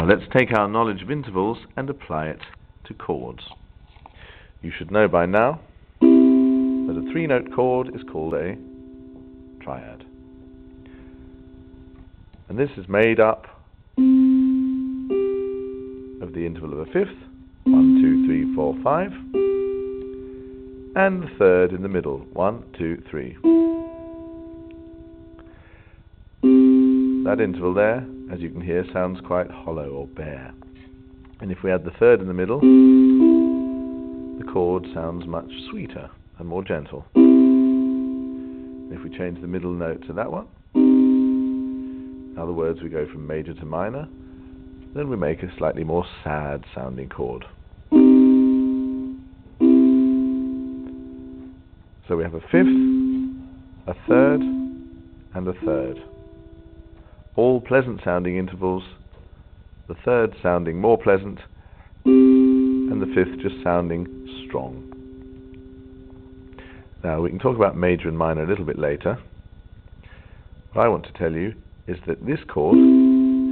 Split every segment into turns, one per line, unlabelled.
Now let's take our knowledge of intervals and apply it to chords. You should know by now that a 3-note chord is called a triad. And this is made up of the interval of a fifth, 1, 2, 3, 4, 5, and the third in the middle, 1, 2, 3. That interval there, as you can hear, sounds quite hollow or bare. And if we add the third in the middle, the chord sounds much sweeter and more gentle. If we change the middle note to that one, in other words, we go from major to minor, then we make a slightly more sad sounding chord. So we have a fifth, a third, and a third. All pleasant sounding intervals, the third sounding more pleasant, and the fifth just sounding strong. Now we can talk about major and minor a little bit later. What I want to tell you is that this chord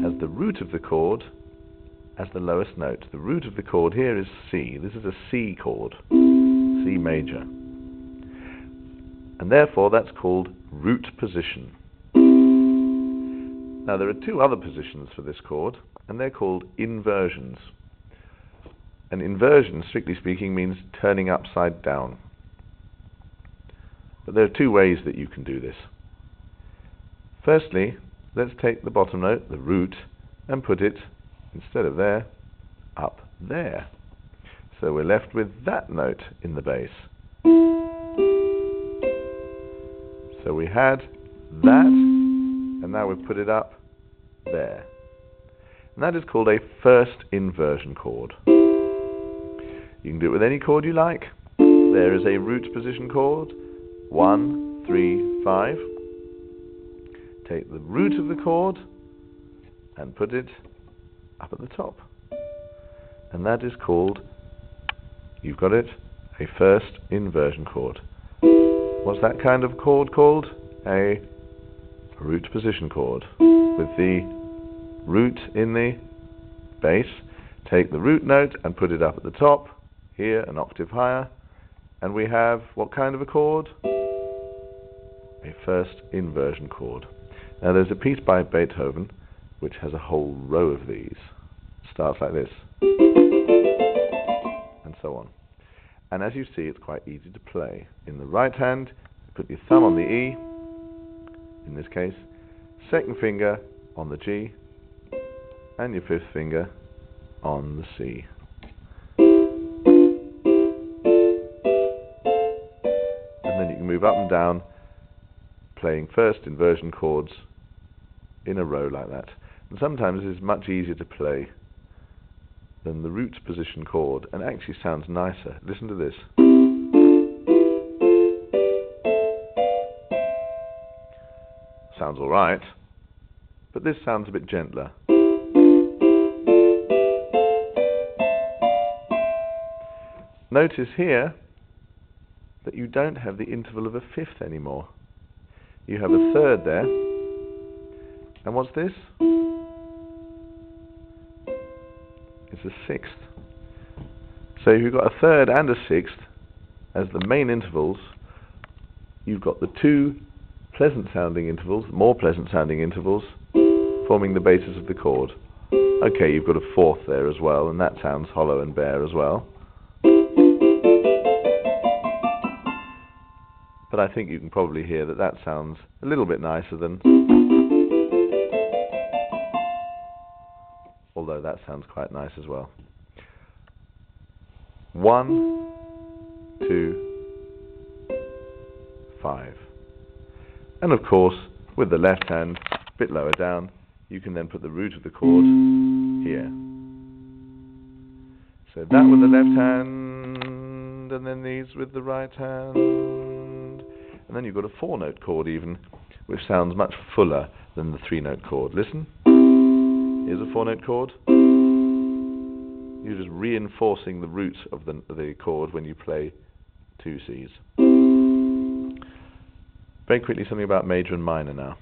has the root of the chord as the lowest note. The root of the chord here is C. This is a C chord, C major. And therefore that's called root position. Now there are two other positions for this chord, and they're called inversions. An inversion, strictly speaking, means turning upside down. But there are two ways that you can do this. Firstly, let's take the bottom note, the root, and put it, instead of there, up there. So we're left with that note in the bass. So we had that, and now we've put it up there. And that is called a first inversion chord. You can do it with any chord you like. There is a root position chord, 1, 3, 5. Take the root of the chord and put it up at the top. And that is called, you've got it, a first inversion chord. What's that kind of chord called? A root position chord. With the root in the bass, take the root note and put it up at the top, here an octave higher, and we have what kind of a chord? A first inversion chord. Now there's a piece by Beethoven which has a whole row of these. It starts like this, and so on. And as you see, it's quite easy to play. In the right hand, put your thumb on the E, in this case, second finger on the G, and your fifth finger on the C. And then you can move up and down, playing first inversion chords in a row like that. And sometimes it's much easier to play than the root position chord, and actually sounds nicer. Listen to this. Sounds alright, but this sounds a bit gentler. Notice here that you don't have the interval of a fifth anymore. You have a third there, and what's this? It's a sixth. So if you've got a third and a sixth as the main intervals, you've got the two pleasant sounding intervals, more pleasant sounding intervals, forming the basis of the chord. Okay, you've got a fourth there as well, and that sounds hollow and bare as well. But I think you can probably hear that that sounds a little bit nicer than, although that sounds quite nice as well. 1, 2, 5. And of course, with the left hand, a bit lower down, you can then put the root of the chord here. So that with the left hand, and then these with the right hand. And then you've got a 4-note chord even, which sounds much fuller than the 3-note chord. Listen. Here's a 4-note chord. You're just reinforcing the root of the chord when you play 2 Cs. Very quickly, something about major and minor now.